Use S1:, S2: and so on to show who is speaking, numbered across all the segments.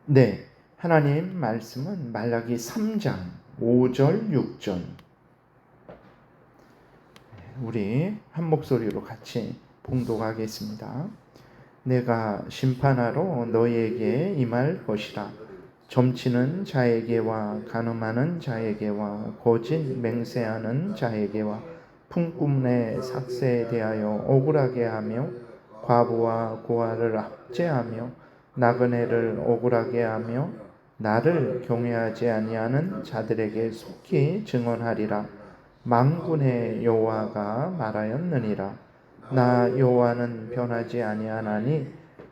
S1: 네, 하나님 말씀은 말라기 3장 5절 6절. 우리 한 목소리로 같이 봉독하겠습니다. 내가 심판하러 너희에게 임할 것이라. 점치는 자에게와 간음하는 자에게와 거짓 맹세하는 자에게와 품꾼의 삭세에 대하여 억울하게 하며 과부와 고아를 압제하며 나그네를 억울하게 하며 나를 경외하지 아니하는 자들에게 속히 증언하리라. 만군의 여호와가 말하였느니라. 나 여호와는 변하지 아니하나니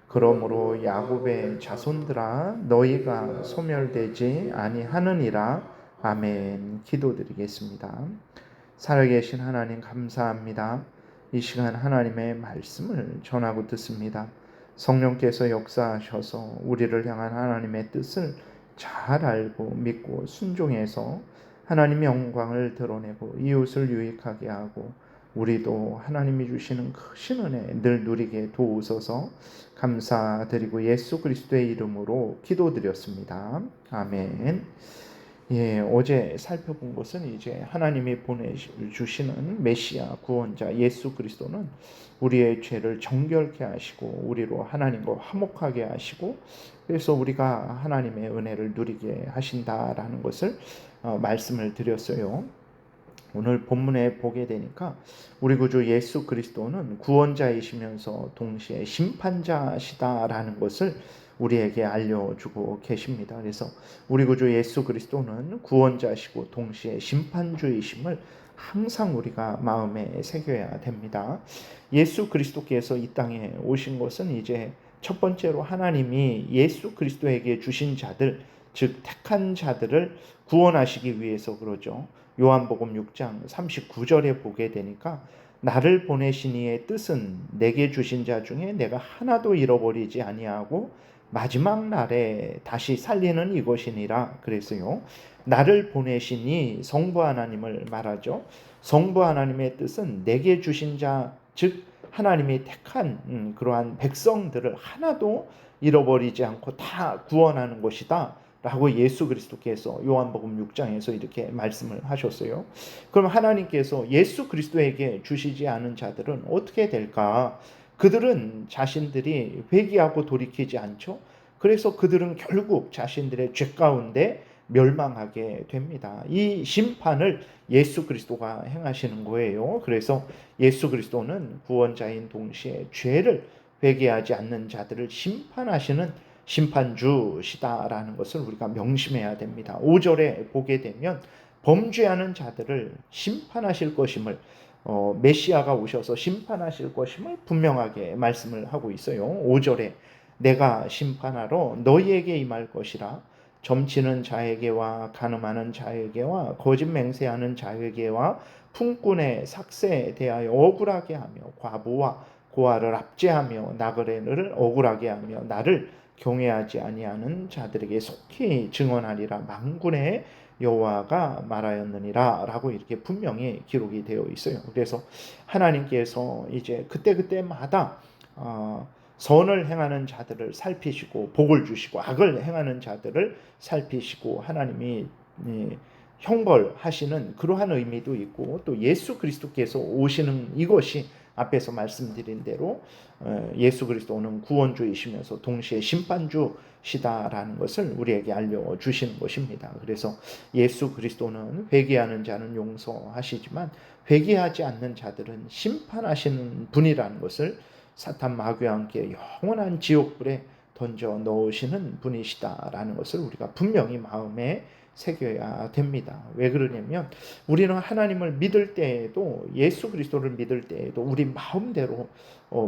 S1: 그러므로 야곱의 자손들아 너희가 소멸되지 아니하느니라. 아멘. 기도드리겠습니다. 살아계신 하나님 감사합니다. 이 시간 하나님의 말씀을 전하고 듣습니다. 성령께서 역사하셔서 우리를 향한 하나님의 뜻을 잘 알고 믿고 순종해서 하나님의 영광을 드러내고 이웃을 유익하게 하고 우리도 하나님이 주시는 크신 은혜 늘 누리게 도우소서. 감사드리고 예수 그리스도의 이름으로 기도드렸습니다. 아멘. 예, 어제 살펴본 것은 이제 하나님이 보내주시는 메시아 구원자 예수 그리스도는 우리의 죄를 정결케 하시고 우리로 하나님과 화목하게 하시고 그래서 우리가 하나님의 은혜를 누리게 하신다라는 것을 말씀을 드렸어요. 오늘 본문에 보게 되니까 우리 구주 예수 그리스도는 구원자이시면서 동시에 심판자시다라는 것을 우리에게 알려주고 계십니다. 그래서 우리 구주 예수 그리스도는 구원자시고 동시에 심판주이심을 항상 우리가 마음에 새겨야 됩니다. 예수 그리스도께서 이 땅에 오신 것은 이제 첫 번째로 하나님이 예수 그리스도에게 주신 자들, 즉 택한 자들을 구원하시기 위해서 그러죠. 요한복음 6장 39절에 보게 되니까 나를 보내신 이의 뜻은 내게 주신 자 중에 내가 하나도 잃어버리지 아니하고 마지막 날에 다시 살리는 이것이니라 그랬어요. 나를 보내시니 성부 하나님을 말하죠. 성부 하나님의 뜻은 내게 주신 자, 즉 하나님이 택한 그러한 백성들을 하나도 잃어버리지 않고 다 구원하는 것이다 라고 예수 그리스도께서 요한복음 6장에서 이렇게 말씀을 하셨어요. 그럼 하나님께서 예수 그리스도에게 주시지 않은 자들은 어떻게 될까? 그들은 자신들이 회개하고 돌이키지 않죠. 그래서 그들은 결국 자신들의 죄 가운데 멸망하게 됩니다. 이 심판을 예수 그리스도가 행하시는 거예요. 그래서 예수 그리스도는 구원자인 동시에 죄를 회개하지 않는 자들을 심판하시는 심판주시다라는 것을 우리가 명심해야 됩니다. 5절에 보게 되면 범죄하는 자들을 심판하실 것임을 메시아가 오셔서 심판하실 것임을 분명하게 말씀을 하고 있어요. 5절에 내가 심판하러 너희에게 임할 것이라. 점치는 자에게와 간음하는 자에게와 거짓 맹세하는 자에게와 품꾼의 삭세에 대하여 억울하게 하며 과부와 고아를 압제하며 나그네를 억울하게 하며 나를 경외하지 아니하는 자들에게 속히 증언하리라. 만군의 여호와가 말하였느니라 라고 이렇게 분명히 기록이 되어 있어요. 그래서 하나님께서 이제 그때그때마다 선을 행하는 자들을 살피시고 복을 주시고 악을 행하는 자들을 살피시고 하나님이 형벌하시는 그러한 의미도 있고 또 예수 그리스도께서 오시는 이것이 앞에서 말씀드린 대로 예수 그리스도는 구원주이시면서 동시에 심판주시다라는 것을 우리에게 알려주시는 것입니다. 그래서 예수 그리스도는 회개하는 자는 용서하시지만 회개하지 않는 자들은 심판하시는 분이라는 것을 사탄 마귀와 함께 영원한 지옥불에 던져 넣으시는 분이시다라는 것을 우리가 분명히 마음에 새겨야 됩니다. 왜 그러냐면 우리는 하나님을 믿을 때에도 예수 그리스도를 믿을 때에도 우리 마음대로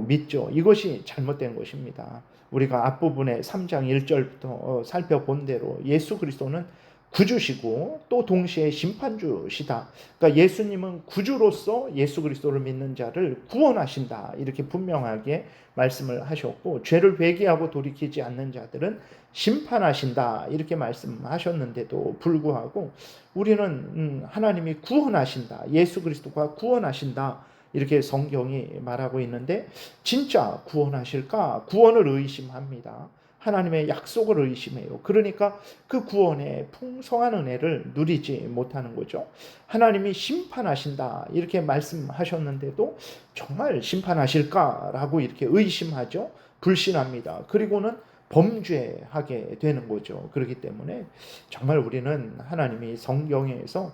S1: 믿죠. 이것이 잘못된 것입니다. 우리가 앞부분에 3장 1절부터 살펴본 대로 예수 그리스도는 구주시고 또 동시에 심판주시다. 그러니까 예수님은 구주로서 예수 그리스도를 믿는 자를 구원하신다. 이렇게 분명하게 말씀을 하셨고 죄를 회개하고 돌이키지 않는 자들은 심판하신다. 이렇게 말씀하셨는데도 불구하고 우리는 하나님이 구원하신다. 예수 그리스도가 구원하신다. 이렇게 성경이 말하고 있는데 진짜 구원하실까? 구원을 의심합니다. 하나님의 약속을 의심해요. 그러니까 그 구원의 풍성한 은혜를 누리지 못하는 거죠. 하나님이 심판하신다 이렇게 말씀하셨는데도 정말 심판하실까라고 이렇게 의심하죠. 불신합니다. 그리고는 범죄하게 되는 거죠. 그렇기 때문에 정말 우리는 하나님이 성경에서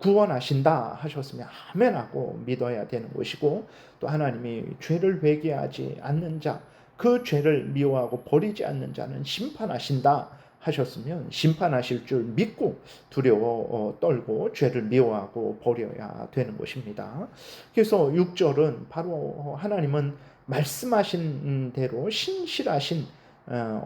S1: 구원하신다 하셨으면 아멘하고 믿어야 되는 것이고, 또 하나님이 죄를 회개하지 않는 자, 그 죄를 미워하고 버리지 않는 자는 심판하신다 하셨으면 심판하실 줄 믿고 두려워 떨고 죄를 미워하고 버려야 되는 것입니다. 그래서 6절은 바로 하나님은 말씀하신 대로 신실하신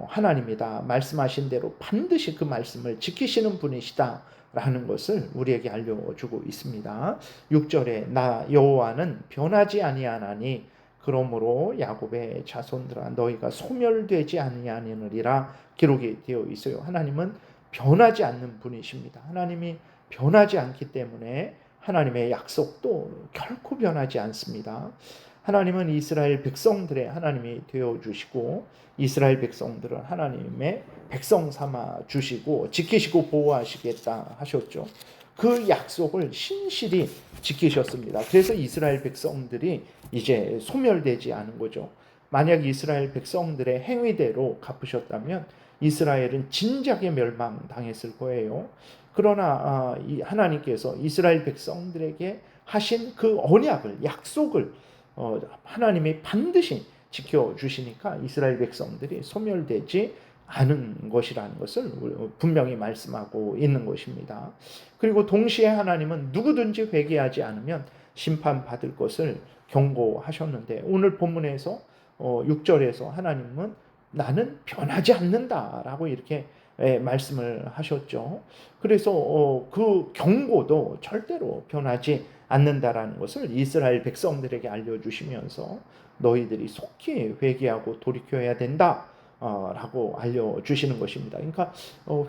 S1: 하나님이다. 말씀하신 대로 반드시 그 말씀을 지키시는 분이시다 라는 것을 우리에게 알려주고 있습니다. 6절에 나 여호와는 변하지 아니하나니 그러므로 야곱의 자손들아 너희가 소멸되지 아니하느니라 기록이 되어 있어요. 하나님은 변하지 않는 분이십니다. 하나님이 변하지 않기 때문에 하나님의 약속도 결코 변하지 않습니다. 하나님은 이스라엘 백성들의 하나님이 되어주시고 이스라엘 백성들은 하나님의 백성 삼아 주시고 지키시고 보호하시겠다 하셨죠. 그 약속을 신실히 지키셨습니다. 그래서 이스라엘 백성들이 이제 소멸되지 않은 거죠. 만약 이스라엘 백성들의 행위대로 갚으셨다면 이스라엘은 진작에 멸망당했을 거예요. 그러나 하나님께서 이스라엘 백성들에게 하신 그 언약을, 약속을 하나님이 반드시 지켜주시니까 이스라엘 백성들이 소멸되지 않은 것이라는 것을 분명히 말씀하고 있는 것입니다. 그리고 동시에 하나님은 누구든지 회개하지 않으면 심판받을 것을 경고하셨는데, 오늘 본문에서 6절에서 하나님은 나는 변하지 않는다라고 이렇게 말씀을 하셨죠. 그래서 그 경고도 절대로 변하지 않는다라는 것을 이스라엘 백성들에게 알려주시면서 너희들이 속히 회개하고 돌이켜야 된다 라고 알려주시는 것입니다. 그러니까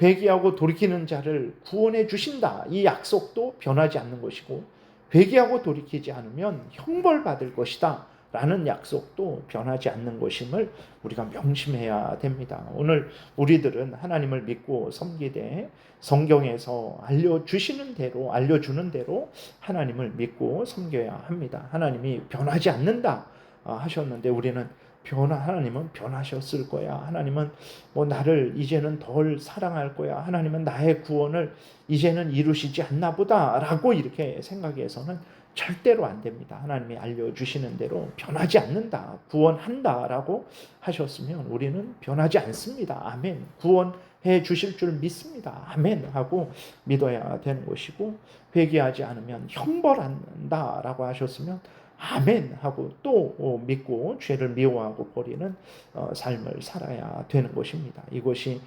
S1: 회개하고 돌이키는 자를 구원해 주신다, 이 약속도 변하지 않는 것이고, 회개하고 돌이키지 않으면 형벌받을 것이다 라는 약속도 변하지 않는 것임을 우리가 명심해야 됩니다. 오늘 우리들은 하나님을 믿고 섬기되 성경에서 알려주시는 대로, 알려주는 대로 하나님을 믿고 섬겨야 합니다. 하나님이 변하지 않는다 하셨는데 우리는 하나님은 변하셨을 거야. 하나님은 나를 이제는 덜 사랑할 거야. 하나님은 나의 구원을 이제는 이루시지 않나 보다라고 이렇게 생각해서는 절대로 안 됩니다. 하나님이 알려주시는 대로 변하지 않는다, 구원한다라고 하셨으면 우리는 변하지 않습니다. 아멘. 구원해 주실 줄 믿습니다. 아멘 하고 믿어야 되는 것이고, 회개하지 않으면 형벌한다라고 하셨으면 아멘 하고 또 믿고 죄를 미워하고 버리는 삶을 살아야 되는 것입니다. 이것이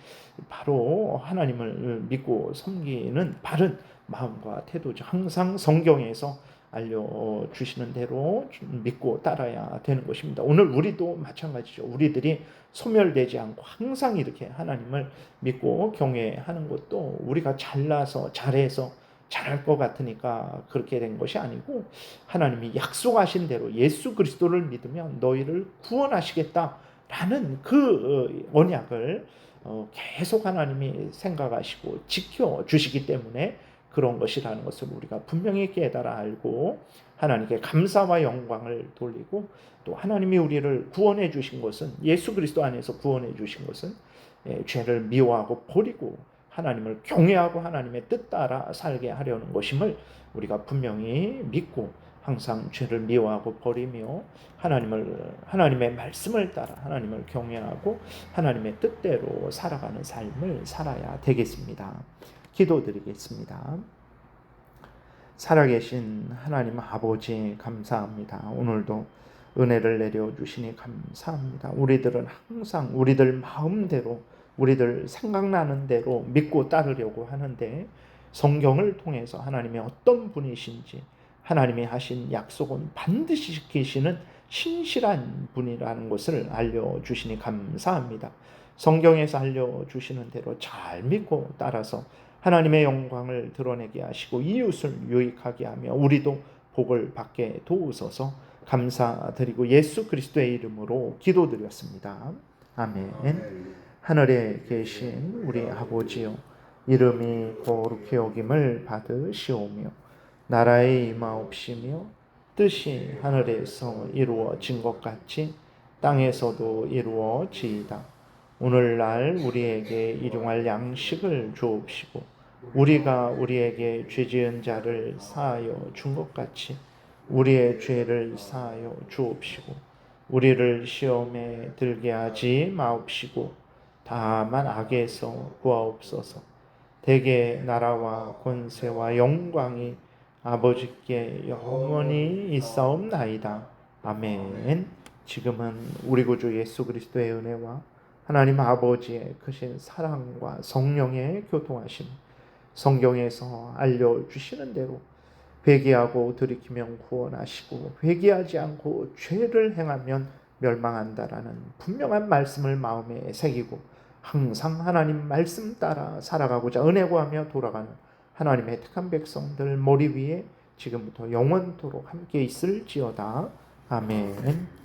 S1: 바로 하나님을 믿고 섬기는 바른 마음과 태도죠. 항상 성경에서 알려주시는 대로 믿고 따라야 되는 것입니다. 오늘 우리도 마찬가지죠. 우리들이 소멸되지 않고 항상 이렇게 하나님을 믿고 경외하는 것도 우리가 잘나서 잘해서 잘할 것 같으니까 그렇게 된 것이 아니고, 하나님이 약속하신 대로 예수 그리스도를 믿으면 너희를 구원하시겠다라는 그 언약을 계속 하나님이 생각하시고 지켜주시기 때문에 그런 것이라는 것을 우리가 분명히 깨달아 알고 하나님께 감사와 영광을 돌리고, 또 하나님이 우리를 구원해 주신 것은, 예수 그리스도 안에서 구원해 주신 것은 죄를 미워하고 버리고 하나님을 경외하고 하나님의 뜻 따라 살게 하려는 것임을 우리가 분명히 믿고 항상 죄를 미워하고 버리며 하나님의 말씀을 따라 하나님을 경외하고 하나님의 뜻대로 살아가는 삶을 살아야 되겠습니다. 기도드리겠습니다. 살아계신 하나님 아버지 감사합니다. 오늘도 은혜를 내려주시니 감사합니다. 우리들은 항상 우리들 마음대로, 우리들 생각나는 대로 믿고 따르려고 하는데, 성경을 통해서 하나님이 어떤 분이신지, 하나님이 하신 약속은 반드시 지키시는 신실한 분이라는 것을 알려주시니 감사합니다. 성경에서 알려주시는 대로 잘 믿고 따라서 하나님의 영광을 드러내게 하시고 이웃을 유익하게 하며 우리도 복을 받게 도우소서. 감사드리고 예수 그리스도의 이름으로 기도드렸습니다. 아멘. 하늘에 계신 우리 아버지요, 이름이 거룩히 여김을 받으시오며 나라의 임하옵시며 뜻이 하늘에서 이루어진 것 같이 땅에서도 이루어지이다. 오늘날 우리에게 일용할 양식을 주옵시고 우리가 우리에게 죄지은 자를 사하여 준 것 같이 우리의 죄를 사하여 주옵시고 우리를 시험에 들게 하지 마옵시고 다만 악에서 구하옵소서. 대개 나라와 권세와 영광이 아버지께 영원히 있사옵나이다. 아멘. 지금은 우리 구주 예수 그리스도의 은혜와 하나님 아버지의 크신 사랑과 성령의 교통하심, 성경에서 알려주시는 대로 회개하고 돌이키면 구원하시고 회개하지 않고 죄를 행하면 멸망한다라는 분명한 말씀을 마음에 새기고 항상 하나님 말씀 따라 살아가고자 은혜 구하며 돌아가는 하나님의 택한 백성들 머리 위에 지금부터 영원토록 함께 있을지어다. 아멘.